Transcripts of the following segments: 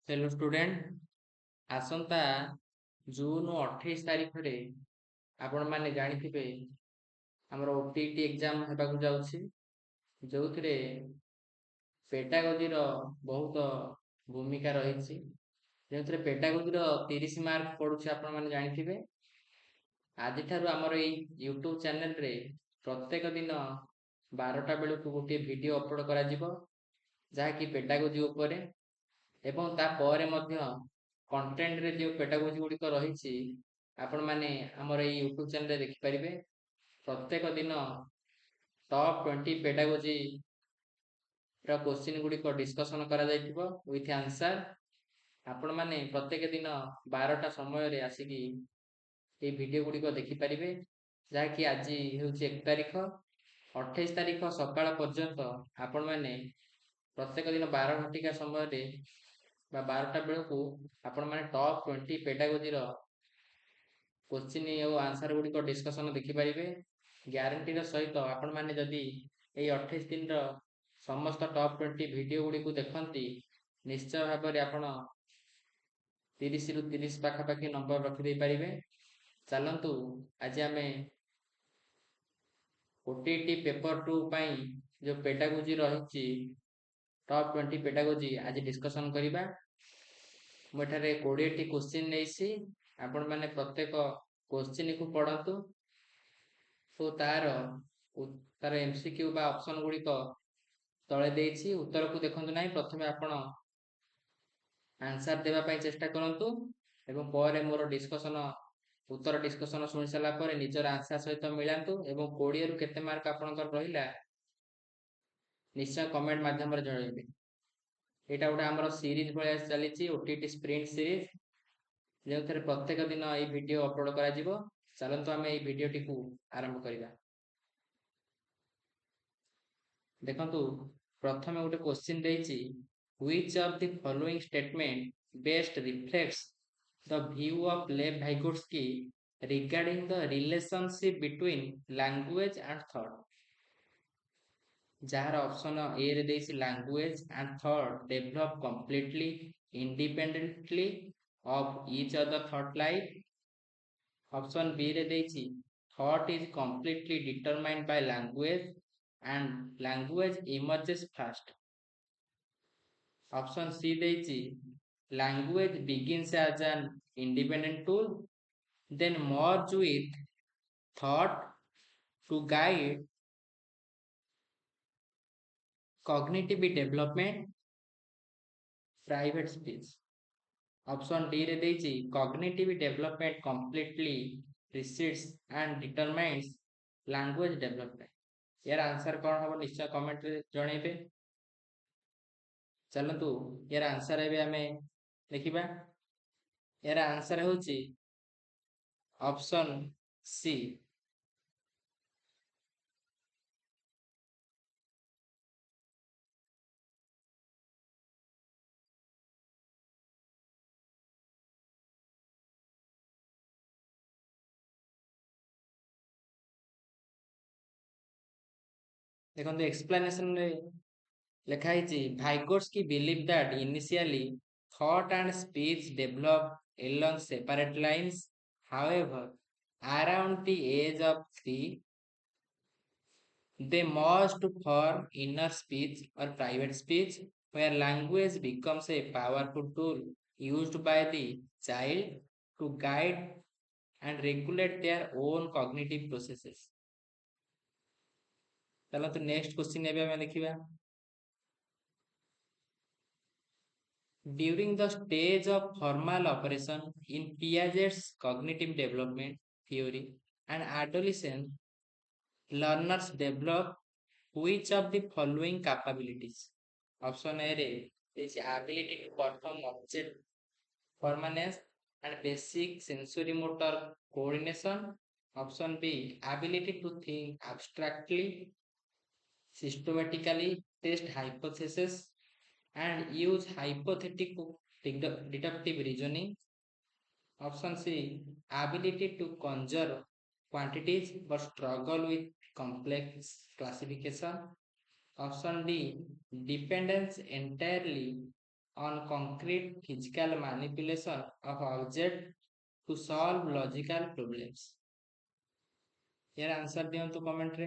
Hello student. आसंता जून 28 तारिखरे आपण माने जानिथिबे हमर ओटीटी एग्जाम हेबाकु जाउछि, जोउथिरे पेडागोजी रो बहुत भूमिका रहिछि। जोउथिरे पेडागोजी रो 30 मार्क पडुछि आपण माने जानिथिबे। आजि थारु हमर एई यूट्यूब चैनल रे प्रत्येक दिन 12टा बेलकु गोटे वीडियो अपलोड करा जिवो, जहा कि पेडागोजी उपरे एवं ता परे मध्य कंटेंट रे जो पेडागोजी गुड़िक रही आपण मैंने आमर ये यूट्यूब चैनल देखिपारे। प्रत्येक दिन टॉप 20 पेडागोजी क्वेश्चन गुड़िक डिस्कसन करा जाइथिबो विथ आंसर। आपण मैंने प्रत्येक दिन 12टा समय आसिकी ये वीडियो गुड़िक देखिपारे, जहाँकि आज हूँ 1 तारिख 28 तारिख सकाळ पर्यंत आपण मैंने प्रत्येक दिन 12 घटिका समय 12टा बेलू आपण मैंने टॉप 20 पेडागोजी क्वेश्चन और आंसर गुड़िक डिस्कसन देखिपारे। ग्यारंटी सहित आपण मैंने जदि ये 28 दिन समस्त टॉप 20 वीडियो गुड़िक देखती, निश्चय भाव में आपण 30 रु 30 पाखापाखि नंबर रखिदे पारे। चलतु आज आम ओटीटी पेपर 2 जो पेडागोजी रही टॉप 20 पेडागोजी आज डिस्कसन करिबा। मुझे 20टी क्वेश्चन नहीं, आपण मैंने प्रत्येक क्वेश्चन को पढ़तु तो तार एमसीक्यू बा ऑप्शन गुड़िक तले देछि, उत्तर को देखंतु नहीं। प्रथमे आपण आंसर देबा चेष्टा करंतु एवं पर मोर डिस्कसन उत्तर डिस्कसन सुनि सारा पर निजर आंसर सहित मिलांतु एवं 20 रु केते मार्क आपनकर रहिला निश्चय कमेंट माध्यम रे जणाइबे। एटा गोटे आमर सीरीज भाया चली ओटीटी स्प्रिंट सीरीज, जो थे प्रत्येक दिन ये वीडियो अपलोड करा। चलतु आम ये वीडियो टी आरंभ करिबा। देखंतु प्रथमे गोटे क्वेश्चन देछि, which of the following statement best reflects the view of Lev Vygotsky regarding the relationship between language and thought. जार ऑप्शन ए रे देछि language and thought develop completely independently of each other thought life. Option B रे देछि thought is completely determined by language and language emerges first. Option C देछि language begins as an independent tool then merge with thought to guide cognitive development. Private speech. Option D रे देछि cognitive development completely precedes and determines language development. यार answer कौन हम निश्चय comment रे जणैबे। चलतु यार आंसर एबे हमें देखिबा। यार आंसर होछि ऑप्शन सी। देखंतु एक्सप्लेनेशन रे लिखा है Vygotsky believed that initially thought and speech develop along separate lines. However, around the age of 3, they merge to form inner speech or private speech, where language becomes a powerful tool used by the child to guide and regulate their own cognitive processes. चलो तो next question एबे हमें देखिबा। During the stage of formal operation in Piaget's cognitive development theory, and adolescent learners develop which of the following capabilities? Option A is ability to perform object permanence and basic sensory motor coordination. Option B, ability to think abstractly, systematically, test hypotheses, and use hypothetical deductive reasoning. Option C, ability to conjure quantities but struggle with complex classification. Option D, dependence entirely on concrete physical manipulation of object to solve logical problems. यार answer दियंतु comment रे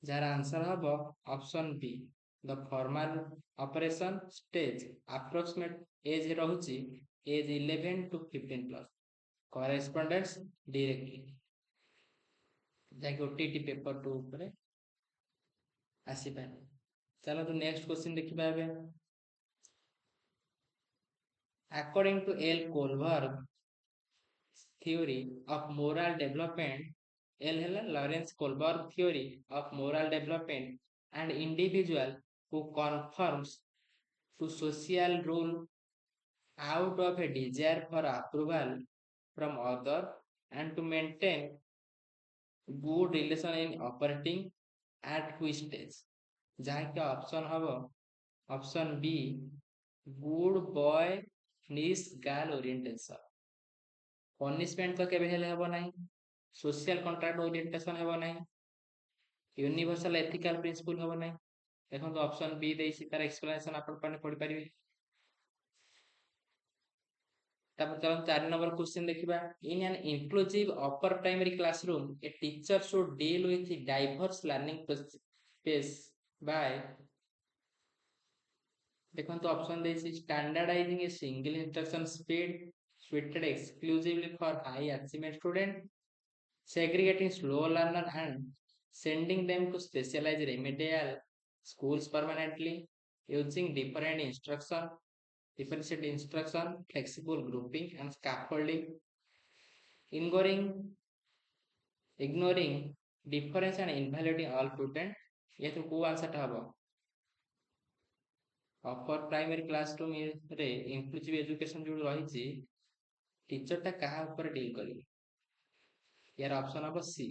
जार answer हबो option B the formal operation stage approximate age रहुची age 11 to 15 plus correspondence directly जाके OTT paper 2 ऊपर आसी पारे चलो तो नेक्स्ट क्वेश्चन देखिबा एबे according to L Kohlberg theory of moral development L hela Lawrence Kohlberg theory of moral development and individual who conforms to social rule out of a desire for approval from other and to maintain good relation in operating at which stage ଯାହାକି option ହବ option B good boy nice girl orientation punishment तो केबे हेले हबो नाही social contract orientation हबो नाही universal ethical principal हबो नाही देखो तो ऑप्शन बी देइसी तार एक्सप्लेनेशन आपण पने पढि परिबे तापर चलो 4 नंबर क्वेश्चन देखिबा in an inclusive upper primary classroom a teacher should deal with diverse learning space by देखो तो ऑप्शन देइसी standardising a single instruction speed suited exclusively for high achievement student segregating slow learner and sending them to specialized remedial schools permanently using differentiated instruction flexible grouping and scaffolding ignoring difference and invalidating all students ये तो को answer था हबो अपर primary classroom रे inclusive education जो रही छी teacher टा कहा ऊपर डील करी यार ऑप्शन हबो C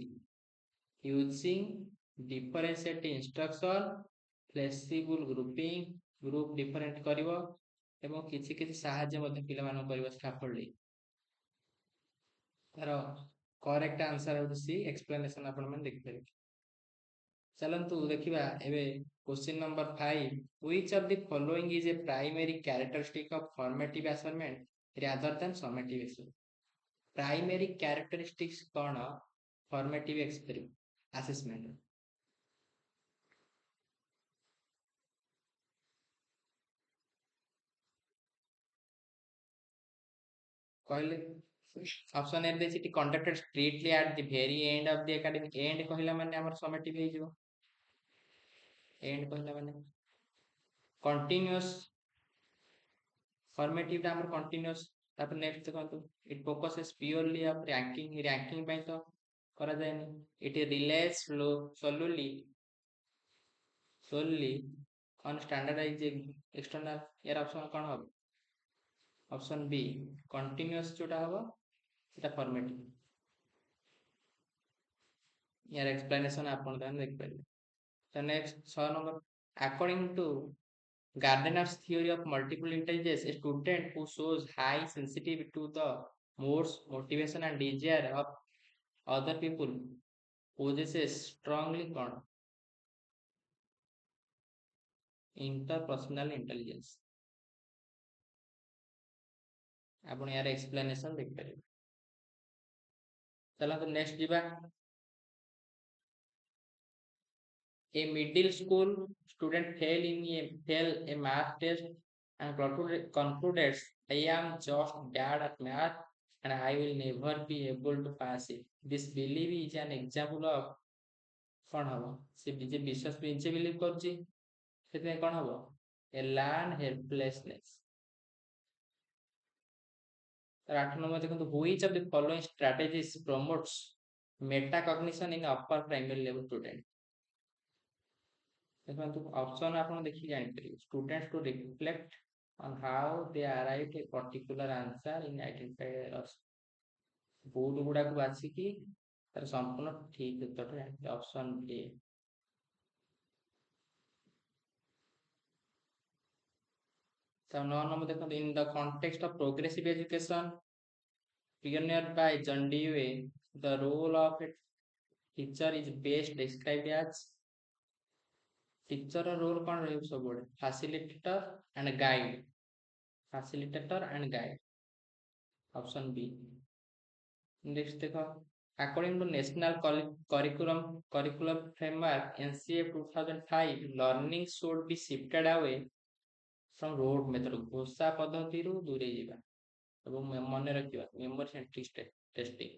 using differentiated instruction flexible grouping group different करिवो एवं किछि किछि सहाय्य मध्ये पिला मानो करिवो स्कैफोल्डिंग तार करेक्ट आंसर हो सी एक्सप्लेनेशन आपण मन देख परिबे चलंतु देखिबा एबे question number 5 which of the following is a primary characteristic of formative assignment rather than summative assessment primary characteristics कौन formative assessment कहले ऑप्शन ए देछि टी conducted strictly at the very end of the academic end कहला माने हमर summative हे जिवो end कहला माने continuous formative टा हमर continuous तापर नेक्स्ट देखंतु it focuses purely of ranking ପାଇଁ ତ करा जायनी it relates solely on standardized external यार ऑप्शन कोन हो ऑप्शन बी कंटीन्यूअस जोटा हो सेटा फॉर्मेटिव यार एक्सप्लेनेशन आपण दान देख पाइले तो next 6 number according to Gardner's theory of multiple intelligence, a student who shows high sensitivity to the moods, motivation and desire of other people possesses strongly interpersonal intelligence. आपण यार एक्सप्लेनेशन देख परिबे चला तो नेक्स्ट जीवा a middle school student fail a math test and concluded I am just bad at math and I will never be able to pass it this belief is an example of कौन हबो से जे विश्वास पे जे believe करछि सेते कौन हबो a learn helplessness 8 number देखो which of the following strategies promotes metacognition in upper primary level student देखो ऑप्शन आपण देखि जानि परिबे students to reflect on how they arrived a particular answer in identify errors board गुडा को बाछि कि तार संपूर्ण ठीक उत्तर option A So now number देखो in the context of progressive education pioneered by John Dewey the role of a teacher is best described as teacher role कौन रही सब facilitator and guide, facilitator and guide, option B. Next देखो, according to national curriculum framework NCA 2005 learning should be shifted away from rote method, ଘୋଷା ପଦ୍ଧତିରୁ ଦୂରେଇ ଯିବା ଏବଂ ମନେ ରଖିବା memory centric testing,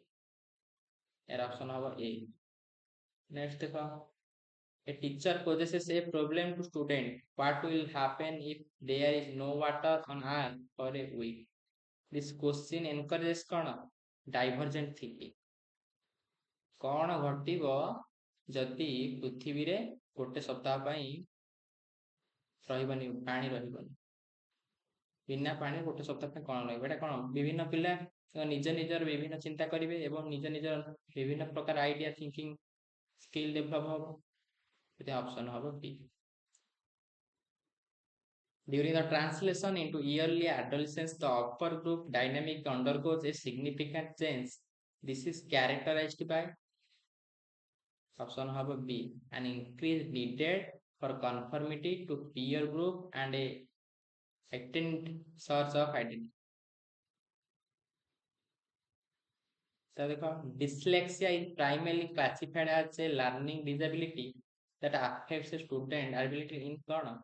ଏର ଅପସନ ହବ ଏ। ନେକ୍ସଟ ଦେଖ, a teacher possesses a problem to student, what will happen if there is no water on earth for a week? This question encourages कौन, divergent thinking। कौन घटिब जदि पृथ्वी रे गोटे सप्ताह पाई रहिबनी पानी रहिबनी, बिना पानी गोटे सप्ताह पे कौन रहिबो, एटा कौन विभिन्न पिला निज निजर विभिन्न चिंता करिवे एवं निज निजर विभिन्न प्रकार आइडिया थिंकिंग स्किल डेवलप हो, एटा ऑप्शन हबो B. During the translation into early adolescence, the upper group dynamic undergoes a significant change. This is characterized by, option have B, an increase needed for conformity to peer group and a heightened source of identity। So देखो, dyslexia is primarily classified as a learning disability that affects a student ability in कौन,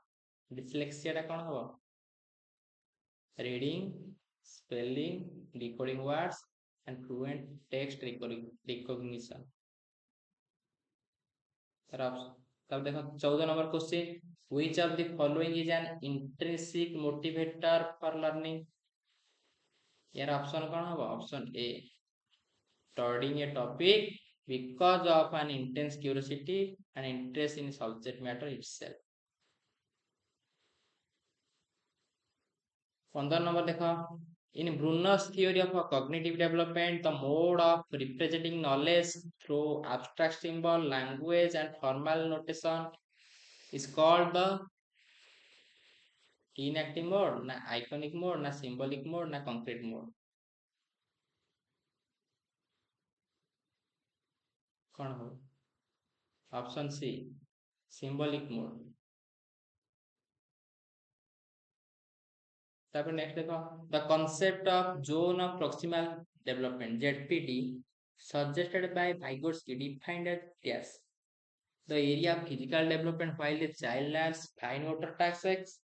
dyslexia टा कौन हो, reading, spelling, decoding words and fluent text recognition। तब देखो 14 number question, which of the following is an intrinsic motivator for learning? यार option कौन होगा, option A, studying a topic because of an intense curiosity and interest in subject matter itself। 15 number देखो, in Bruner's theory of cognitive development, the mode of representing knowledge through abstract symbol, language and formal notation is called the inactive mode, ना iconic mode, ना symbolic mode, ना concrete mode, कौन हो, option C, symbolic mode। तापर next देखो, the concept of zone of proximal development ZPD suggested by Vygotsky defined as yes, the area of physical development while the child learns fine motor tasks,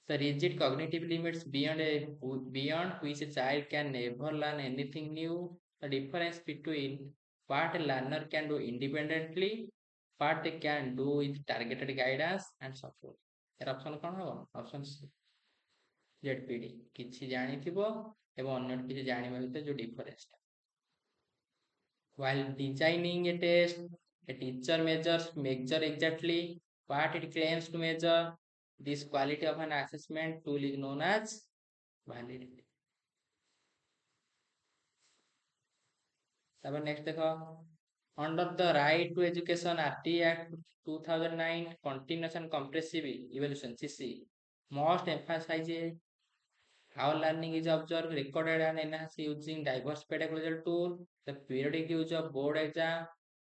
the rigid cognitive limits beyond which a child can never learn anything new, the difference between what a learner can do independently, what they can do with targeted guidance and support। यार option कौन हो, option C, ZPD, किसी जानिथिबो एवं अन्य किसी जानिबा भितर जो difference. While designing a test, a teacher measure exactly what it claims to measure. This quality of an assessment tool is known as validity। तब नेक्स्ट देखो, under the right to education RT Act 2009 continuous and comprehensive evaluation CC must emphasize how learning is observed, recorded and enhanced using diverse pedagogical tools, the periodic use of board exam,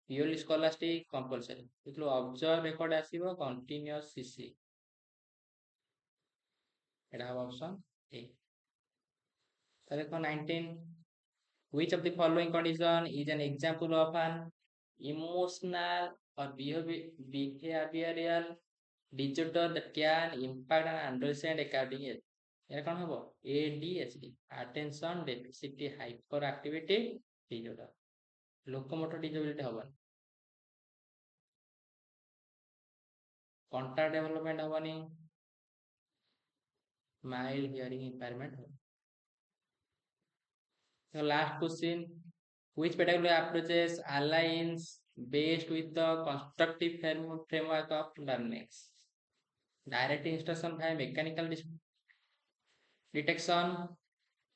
purely scholastic compulsory। इसलो observe record आसीबो continuous CC, Etah option A. तो देखो 19, which of the following condition is an example of an emotional or behavioral disorder that can impact an adolescent academic age? यार कौन होबो, ADHD, attention deficit hyperactivity disorder, locomotor disability हबन, contact development हबनी, mild hearing impairment हो। The last question, which pedagogy approaches aligns best with the constructive framework of learning? Direct instruction by mechanical detection,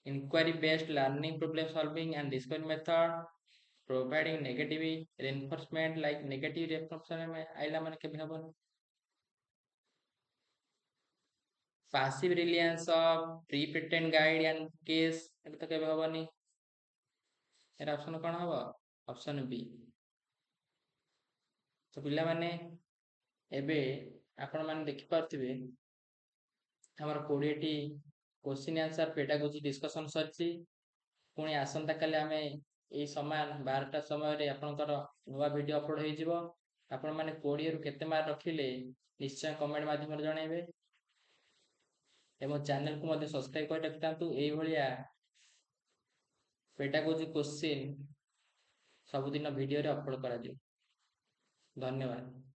inquiry based learning, problem solving and discovery method, providing negative reinforcement like negative reinforcement में आइला माने के हबन, passive reliance of pre-pretend guide and case एटा तो केबे हबनी, एटा option कौन हबो, option B. तो पिला माने ଏବେ ଆପଣମାନେ ଦେଖିପାରୁଥିବେ ଆମର 20ଟି କ୍ୱେଶ୍ଚିନ୍ ଆନ୍ସର ପେଡାଗୋଜି ଡିସ୍କସନ୍ ସରିଛି। ପୁଣି ଆସନ୍ତାକାଲି ଆମେ ଏଇ ସମାନ 12ଟା ସମୟରେ ଆପଣଙ୍କର ନୂଆ ଭିଡ଼ିଓ ଅପଲୋଡ଼ ହେଇଯିବ। ଆପଣମାନେ 20ରୁ କେତେ ମାର୍କ ରଖିଲେ ନିଶ୍ଚୟ କମେଣ୍ଟ ମାଧ୍ୟମରେ ଜଣାଇବେ ଏବଂ ଚ୍ୟାନେଲକୁ ମଧ୍ୟ ସବସ୍କ୍ରାଇବ୍ କରି ରଖିଥାନ୍ତୁ। ଏଇଭଳିଆ ପେଡାଗୋଜି କ୍ୱେଶ୍ଚିନ୍ ସବୁଦିନ ଭିଡ଼ିଓରେ ଅପଲୋଡ଼ କରାଯିବ। ଧନ୍ୟବାଦ।